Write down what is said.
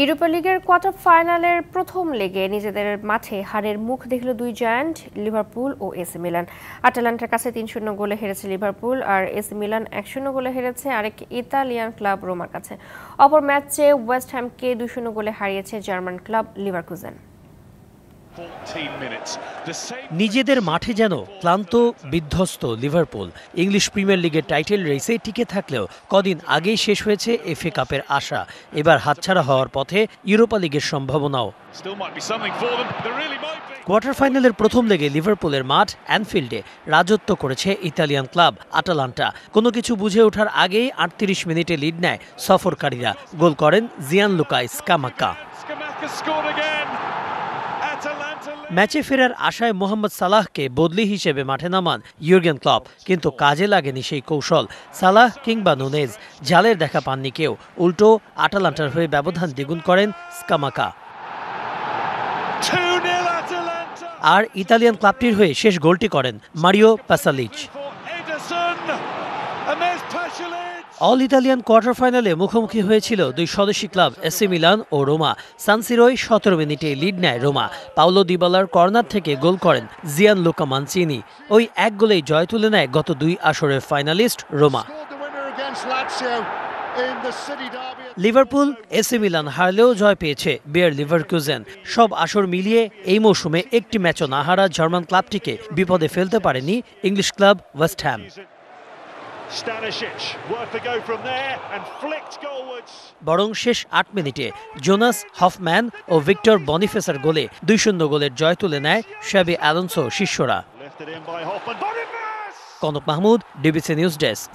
Europa লিগের quarter ফাইনালের প্রথম লেগে নিজেদের মাঠে হারের মুখ দেখল দুই জায়ান্ট লিভারপুল ও এসি মিলান। আটালান্টার কাছে ৩-০ গোলে হেরেছে লিভারপুল, আর এসি মিলান ১-০ গোলে হেরেছে আরেক ইতালিয়ান ক্লাব রোমার কাছে। অপর ম্যাচে ওয়েস্ট হ্যামকে ২-০ গোলে হারিয়েছে জার্মান ক্লাব লিভারকুজেন। নিজেদের মাঠে যেন ক্লান্ত বিধ্বস্ত লিভারপুল। ইংলিশ প্রিমিয়ার লিগের টাইটেল রেসে টিকে থাকলেও কদিন আগেই শেষ হয়েছে এফএ কাপের আশা। এবার হাতছাড়া হওয়ার পথে ইউরোপা লিগের সম্ভাবনাও। কোয়ার্টার ফাইনালের প্রথম লেগে লিভারপুলের মাঠ অ্যানফিল্ডে রাজত্ব করেছে ইতালিয়ান ক্লাব আটালান্টা। কোনো কিছু বুঝে ওঠার আগেই ৩৮ মিনিটে লিড নেয় সফরকারীরা। গোল করেন জিয়ানলুকা স্কামাকা। ম্যাচে ফেরার আশায় মোহাম্মদ সালাহকে বদলি হিসেবে মাঠে নামান ইয়র্গেন ক্লপ, কিন্তু কাজে লাগেনি সেই কৌশল। সালাহ কিংবা নুনেজ জালের দেখা পাননি কেউ, উল্টো আটালান্টার হয়ে ব্যবধান দ্বিগুণ করেন স্কামাকা। আর ইতালিয়ান ক্লাবটির হয়ে শেষ গোলটি করেন মারিও পাসালিচ। অল ইতালিয়ান কোয়ার্টার ফাইনালে মুখোমুখি হয়েছিল দুই স্বদেশী ক্লাব এসি মিলান ও রোমা। সান সিরোয় ১৭ মিনিটে লিড নেয় রোমা। পাওলো দিবালার কর্নার থেকে গোল করেন জিয়ানলুকা মানচিনি। ওই এক গোলেই জয় তুলে নেয় গত দুই আসরের finalist Roma. Liverpool AC Milan হারলেও জয় পেয়েছে বেয়ার লিভারকুজেন। সব আসর মিলিয়ে এই মৌসুমে একটি ম্যাচও না হারা জার্মান ক্লাবটিকে বিপদে ফেলতে পারেনি ইংলিশ ক্লাব ওয়েস্ট হ্যাম। বরং শেষ ৮ মিনিটে জোনাস হফম্যান ও ভিক্টর বনিফেসের গোলে ২-০ গোলের জয় তুলে নেয় শাবি অ্যালোনসো শিষ্যরা। Kanak Mahmud, DBC news desk.